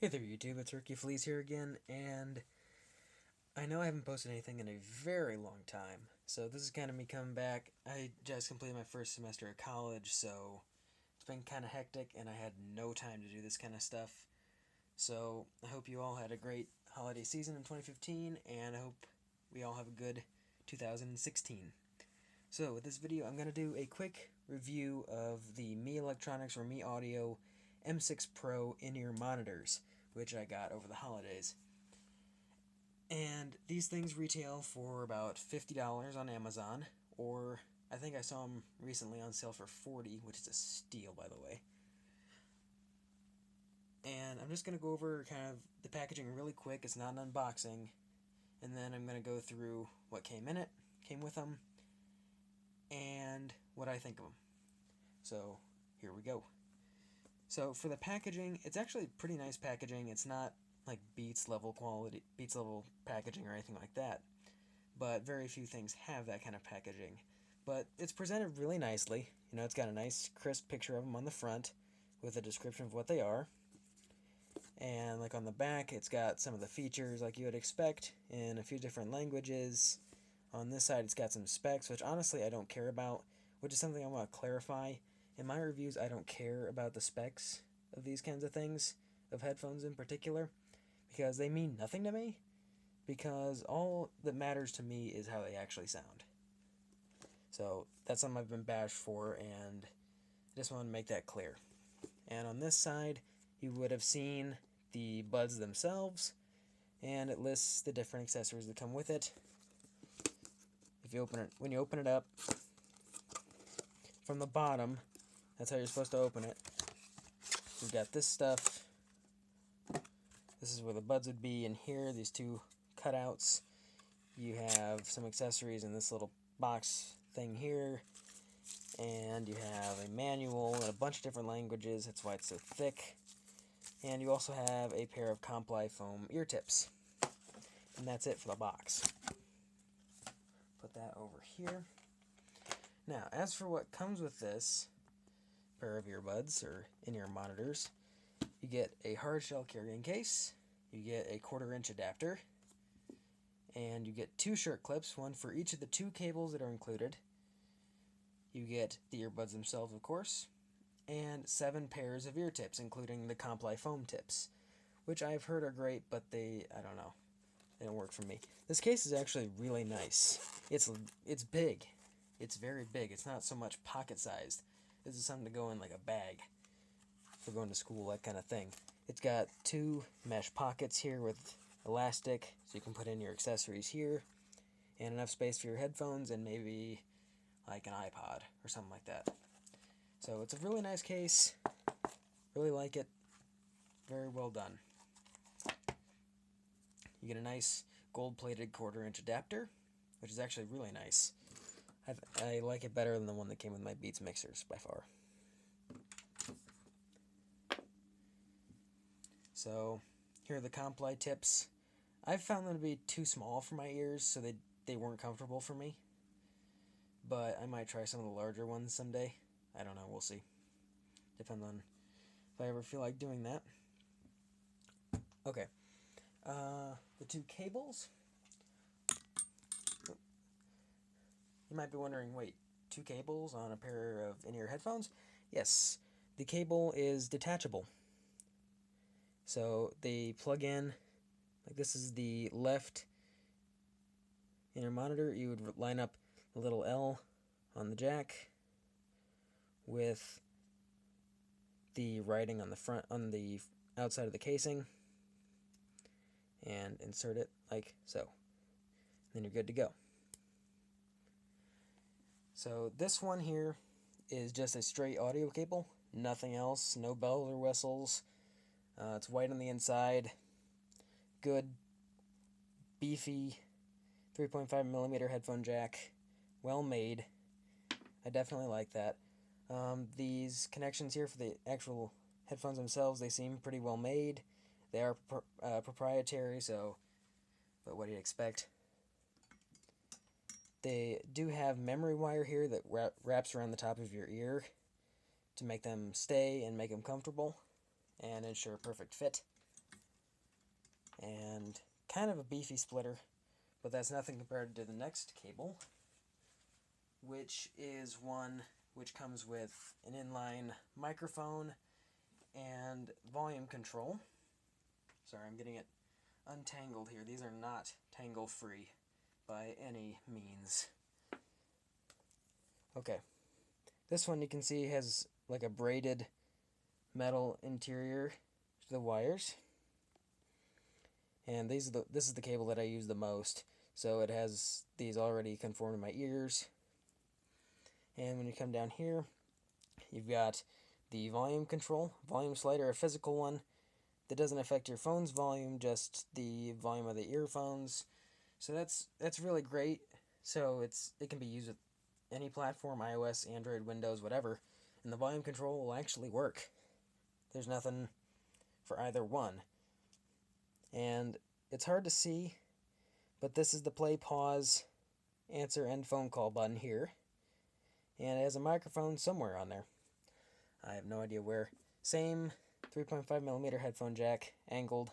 Hey there YouTube, it's Ricky Fleas here again, and I know I haven't posted anything in a very long time, so this is kind of me coming back. I just completed my first semester of college, so it's been kind of hectic, and I had no time to do this kind of stuff. So I hope you all had a great holiday season in 2015, and I hope we all have a good 2016. So with this video, I'm going to do a quick review of the Meelectronics or Me Audio M6 Pro in-ear monitors, which I got over the holidays. And these things retail for about $50 on Amazon, or I think I saw them recently on sale for $40, which is a steal, by the way. And I'm just going to go over kind of the packaging really quick. It's not an unboxing. And then I'm going to go through what came with them, and what I think of them. So, here we go. So, for the packaging, it's actually pretty nice packaging. It's not like Beats level quality, Beats level packaging or anything like that. But very few things have that kind of packaging. But it's presented really nicely. You know, it's got a nice crisp picture of them on the front with a description of what they are. And like on the back, it's got some of the features like you would expect in a few different languages. On this side, it's got some specs, which honestly I don't care about, which is something I want to clarify. In my reviews, I don't care about the specs of these kinds of things, of headphones in particular, because they mean nothing to me, because all that matters to me is how they actually sound. So that's something I've been bashed for, and I just want to make that clear. And on this side, you would have seen the buds themselves, and it lists the different accessories that come with it. If you open it, when you open it up from the bottom, that's how you're supposed to open it. You've got this stuff. This is where the buds would be in here, these two cutouts. You have some accessories in this little box thing here. And you have a manual in a bunch of different languages. That's why it's so thick. And you also have a pair of Comply foam ear tips. And that's it for the box. Put that over here. Now, as for what comes with this pair of earbuds or in-ear monitors, you get a hard shell carrying case, you get a 1/4-inch adapter, and you get 2 shirt clips, one for each of the 2 cables that are included. You get the earbuds themselves, of course, and 7 pairs of ear tips, including the Comply foam tips, which I've heard are great, but I don't know, they don't work for me. This case is actually really nice. It's big. It's very big. It's not so much pocket-sized. This is something to go in like a bag for going to school, that kind of thing. It's got 2 mesh pockets here with elastic, so you can put in your accessories here, and enough space for your headphones and maybe like an iPod or something like that. So it's a really nice case. Really like it. Very well done. You get a nice gold-plated 1/4-inch adapter, which is actually really nice. I like it better than the one that came with my Beats mixers by far. So here are the Comply tips. I've found them to be too small for my ears, so they weren't comfortable for me. But I might try some of the larger ones someday. I don't know, we'll see. Depends on if I ever feel like doing that. Okay. The 2 cables. You might be wondering, wait, 2 cables on a pair of in-ear headphones? Yes, the cable is detachable. So they plug in, like this is the left in-ear monitor. You would line up the little L on the jack with the writing on the front, on the outside of the casing, and insert it like so. Then you're good to go. So this one here is just a straight audio cable, nothing else, no bells or whistles. It's white on the inside, good, beefy 3.5mm headphone jack, well made. I definitely like that. These connections here for the actual headphones themselves, they seem pretty well made. They are proprietary, so, but what do you expect? They do have memory wire here that wraps around the top of your ear to make them stay and make them comfortable and ensure perfect fit. and kind of a beefy splitter, but that's nothing compared to the next cable, which is one which comes with an inline microphone and volume control. Sorry, I'm getting it untangled here. These are not tangle free by any means. Okay, this one you can see has like a braided metal interior to the wires, and this is the cable that I use the most. So it has these already conformed to my ears. And when you come down here, you've got the volume control, volume slider, a physical one that doesn't affect your phone's volume, just the volume of the earphones. So that's really great. So it can be used with any platform, iOS, Android, Windows, whatever, and the volume control will actually work. There's nothing for either one. And it's hard to see, but this is the play, pause, answer, end phone call button here. And it has a microphone somewhere on there. I have no idea where. Same 3.5mm headphone jack, angled.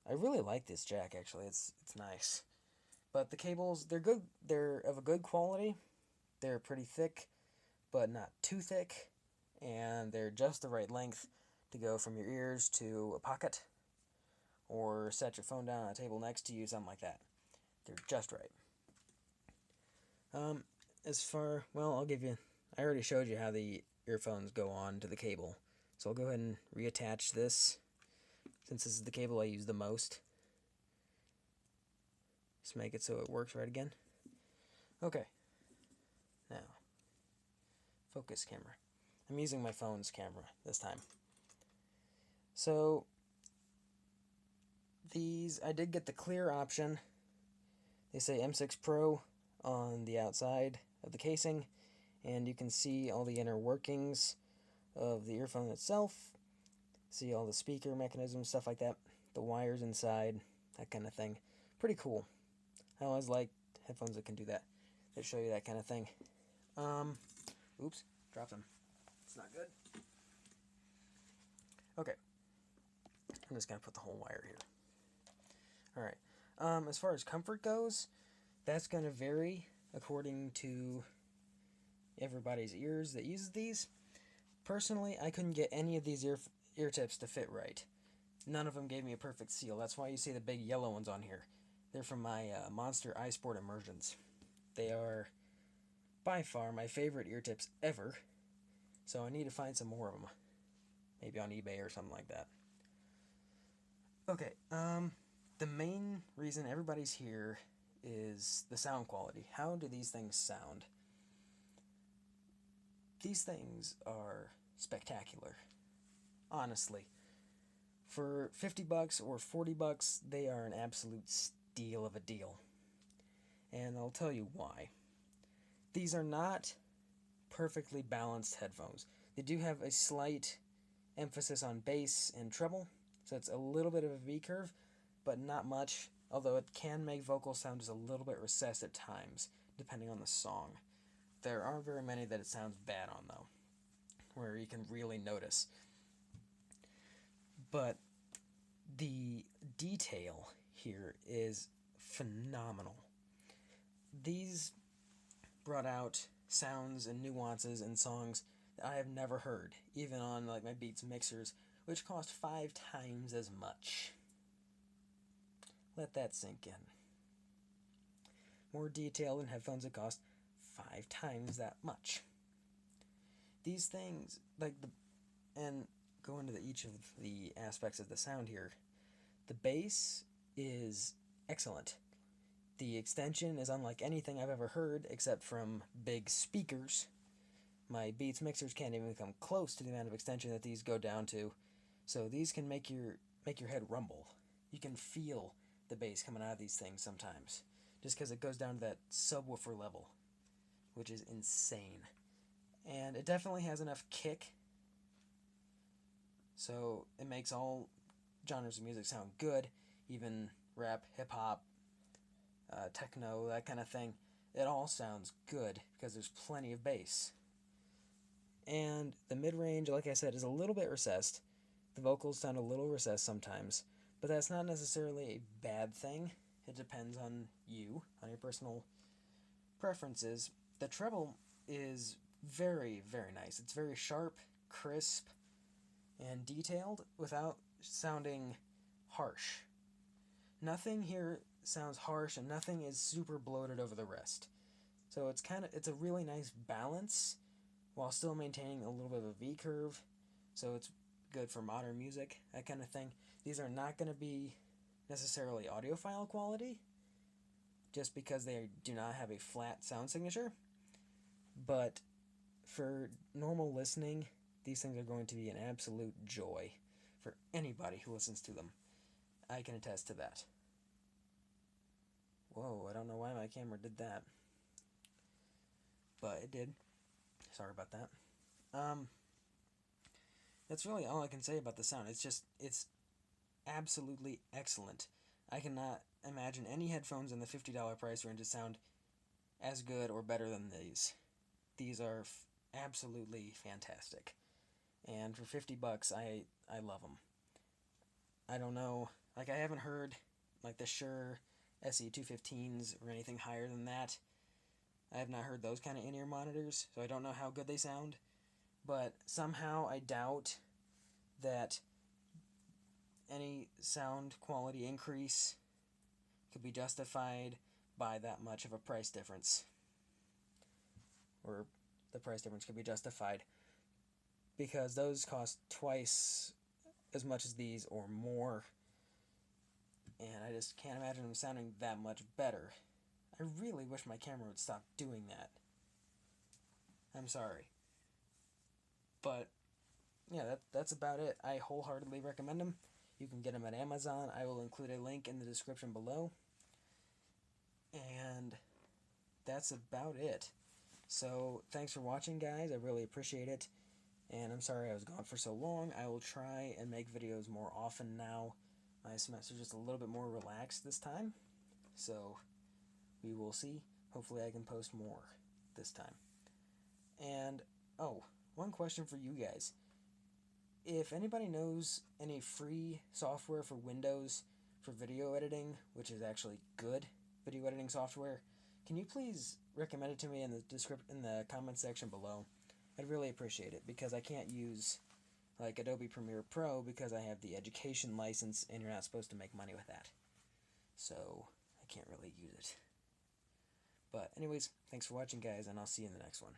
I really like this jack, actually. It's nice. But the cables, they're good. They're of a good quality. They're pretty thick, but not too thick. And they're just the right length to go from your ears to a pocket, or set your phone down on a table next to you, something like that. They're just right. I'll give you, I already showed you how the earphones go on to the cable. So I'll go ahead and reattach this, since this is the cable I use the most. Just make it so it works right again. Okay. Now, focus camera. I'm using my phone's camera this time. So, these, I did get the clear option. They say M6 Pro on the outside of the casing, and you can see all the inner workings of the earphone itself. See all the speaker mechanisms, stuff like that, the wires inside, that kind of thing. Pretty cool. I always like headphones that can do that, that show you that kind of thing. Oops, dropped them. It's not good. Okay, I'm just gonna put the whole wire here. Alright, as far as comfort goes, that's gonna vary according to everybody's ears that uses these. Personally, I couldn't get any of these ear tips to fit right. None of them gave me a perfect seal. That's why you see the big yellow ones on here. They're from my Monster iSport Immersions. They are by far my favorite ear tips ever, so I need to find some more of them. Maybe on eBay or something like that. Okay, the main reason everybody's here is the sound quality. How do these things sound? These things are spectacular. Honestly. For $50 or $40, they are an absolute steal of a deal. And I'll tell you why. These are not perfectly balanced headphones. They do have a slight emphasis on bass and treble, so it's a little bit of a V-curve, but not much, although it can make vocals sound just a little bit recessed at times, depending on the song. There aren't very many that it sounds bad on, though, where you can really notice. But the detail here is phenomenal. These brought out sounds and nuances in songs that I have never heard, even on like my Beats mixers, which cost 5 times as much. Let that sink in. More detail than headphones that cost 5 times that much. These things, and go into each of the aspects of the sound here. The bass is excellent. The extension is unlike anything I've ever heard except from big speakers. My Beats mixers can't even come close to the amount of extension that these go down to. So these can make your head rumble. You can feel the bass coming out of these things sometimes, just because it goes down to that subwoofer level, which is insane. And it definitely has enough kick, so it makes all genres of music sound good, even rap, hip-hop, techno, that kind of thing. It all sounds good because there's plenty of bass. And the mid-range, like I said, is a little bit recessed. The vocals sound a little recessed sometimes, But that's not necessarily a bad thing. It depends on you, on your personal preferences. The treble is very, very nice. It's very sharp, crisp, and detailed without sounding harsh. Nothing here sounds harsh and nothing is super bloated over the rest. So it's a really nice balance while still maintaining a little bit of a V curve. So it's good for modern music, that kind of thing. These are not going to be necessarily audiophile quality just because they do not have a flat sound signature. But for normal listening, these things are going to be an absolute joy for anybody who listens to them. I can attest to that. Whoa, I don't know why my camera did that. But it did. Sorry about that. That's really all I can say about the sound. It's absolutely excellent. I cannot imagine any headphones in the $50 price range that sound as good or better than these. These are absolutely fantastic. And for $50, I love them. I don't know, like I haven't heard like the Shure SE215s or anything higher than that. I have not heard those kind of in-ear monitors, so I don't know how good they sound. But somehow I doubt that any sound quality increase could be justified by that much of a price difference. Or the price difference could be justified because those cost twice as much as these or more. And I just can't imagine them sounding that much better. I really wish my camera would stop doing that. I'm sorry. But yeah, that's about it. I wholeheartedly recommend them. You can get them at Amazon. I will include a link in the description below. And that's about it. So thanks for watching, guys. I really appreciate it. And I'm sorry I was gone for so long. I will try and make videos more often now. My semester's just a little bit more relaxed this time. So we will see. Hopefully I can post more this time. And, oh, one question for you guys. If anybody knows any free software for Windows for video editing, which is actually good video editing software, can you please recommend it to me in the comment section below? I'd really appreciate it because I can't use like Adobe Premiere Pro because I have the education license and you're not supposed to make money with that. So I can't really use it. But anyways, thanks for watching, guys, and I'll see you in the next one.